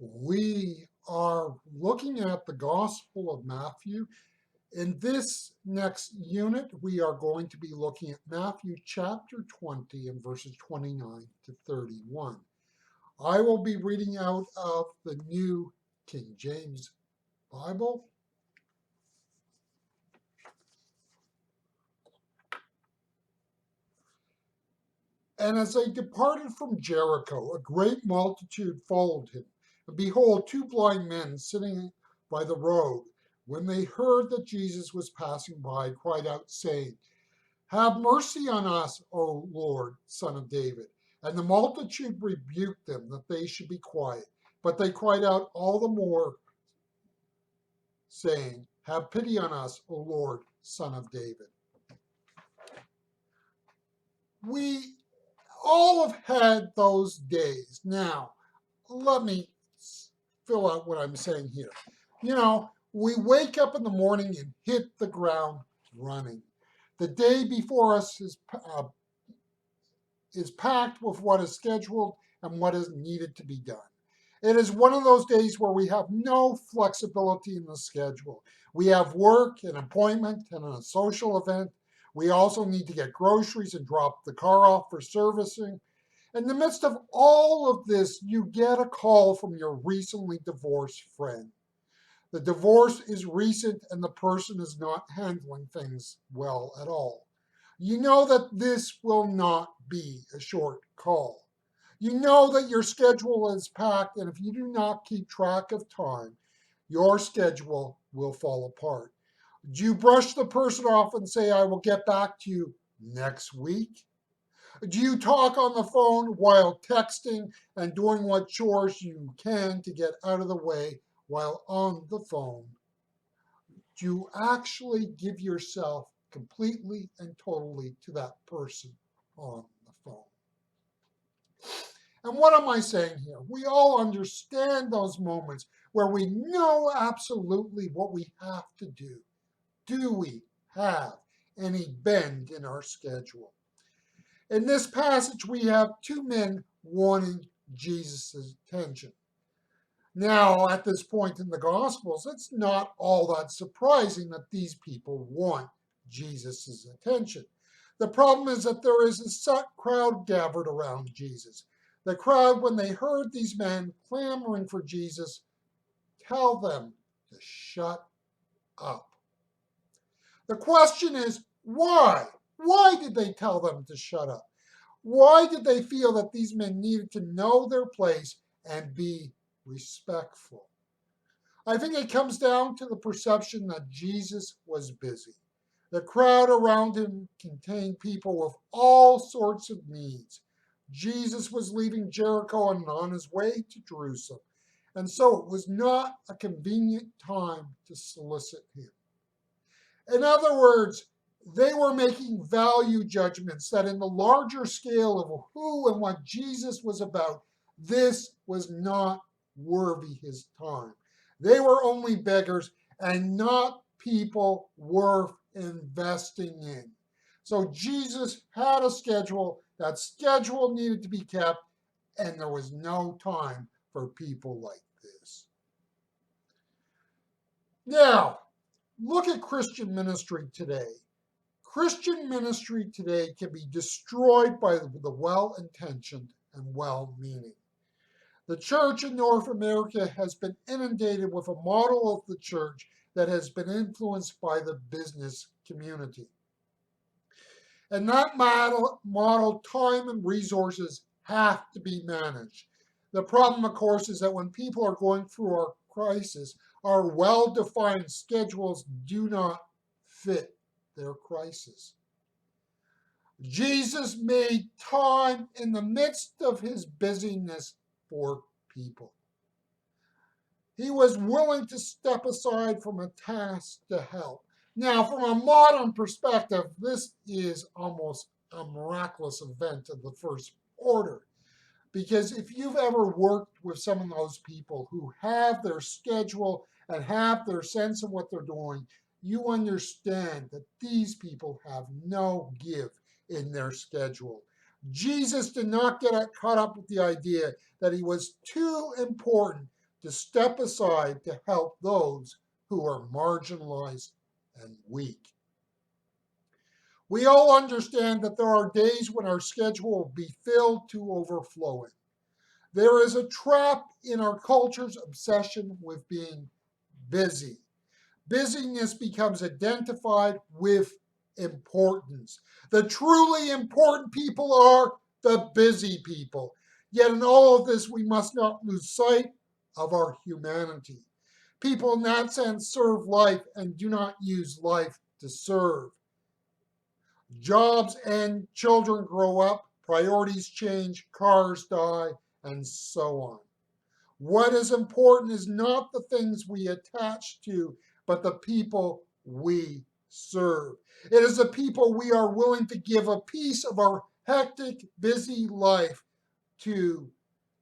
We are looking at the Gospel of Matthew. In this next unit, we are going to be looking at Matthew chapter 20 and verses 29 to 31. I will be reading out of the New King James Bible. And as they departed from Jericho, a great multitude followed him. And behold, two blind men sitting by the road, when they heard that Jesus was passing by, cried out, saying, Have mercy on us, O Lord, Son of David. And the multitude rebuked them that they should be quiet. But they cried out all the more, saying, Have pity on us, O Lord, Son of David. We all have had those days. Now, let me fill out what I'm saying here. We wake up in the morning and hit the ground running. The day before us is packed with what is scheduled and what is needed to be done. It is one of those days where we have no flexibility in the schedule. We have work, an appointment, and a social event. We also need to get groceries and drop the car off for servicing. In the midst of all of this, you get a call from your recently divorced friend. The divorce is recent and the person is not handling things well at all. You know that this will not be a short call. You know that your schedule is packed, and if you do not keep track of time, your schedule will fall apart. Do you brush the person off and say, I will get back to you next week? Do you talk on the phone while texting and doing what chores you can to get out of the way while on the phone? Do you actually give yourself completely and totally to that person on the phone? And what am I saying here? We all understand those moments where we know absolutely what we have to do. Do we have any bend in our schedule? In this passage, we have two men wanting Jesus' attention. Now, at this point in the Gospels, it's not all that surprising that these people want Jesus' attention. The problem is that there is a set crowd gathered around Jesus. The crowd, when they heard these men clamoring for Jesus, tell them to shut up. The question is, why? Why did they tell them to shut up? Why did they feel that these men needed to know their place and be respectful? I think it comes down to the perception that Jesus was busy. The crowd around him contained people with all sorts of needs. Jesus was leaving Jericho and on his way to Jerusalem, and so it was not a convenient time to solicit him. In other words, they were making value judgments that in the larger scale of who and what Jesus was about, this was not worthy his time. They were only beggars and not people worth investing in. So Jesus had a schedule. That schedule needed to be kept, and there was no time for people like this. Now, look at Christian ministry today. Christian ministry today can be destroyed by the well-intentioned and well-meaning. The church in North America has been inundated with a model of the church that has been influenced by the business community. And that model, time and resources have to be managed. The problem, of course, is that when people are going through our crisis, our well-defined schedules do not fit their crisis. Jesus made time in the midst of his busyness for people. He was willing to step aside from a task to help. Now, from a modern perspective, this is almost a miraculous event of the first order. Because if you've ever worked with some of those people who have their schedule and have their sense of what they're doing, you understand that these people have no give in their schedule. Jesus did not get caught up with the idea that he was too important to step aside to help those who are marginalized and weak. We all understand that there are days when our schedule will be filled to overflowing. There is a trap in our culture's obsession with being busy. Busyness becomes identified with importance. The truly important people are the busy people. Yet in all of this, we must not lose sight of our humanity. People in that sense serve life and do not use life to serve. Jobs end, children grow up, priorities change, cars die, and so on. What is important is not the things we attach to, but the people we serve. It is the people we are willing to give a piece of our hectic, busy life to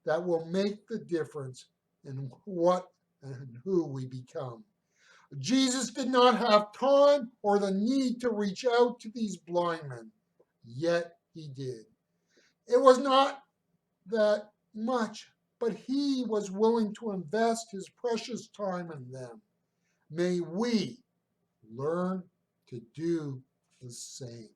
that will make the difference in what and who we become. Jesus did not have time or the need to reach out to these blind men, yet he did. It was not that much, but he was willing to invest his precious time in them. May we learn to do the same.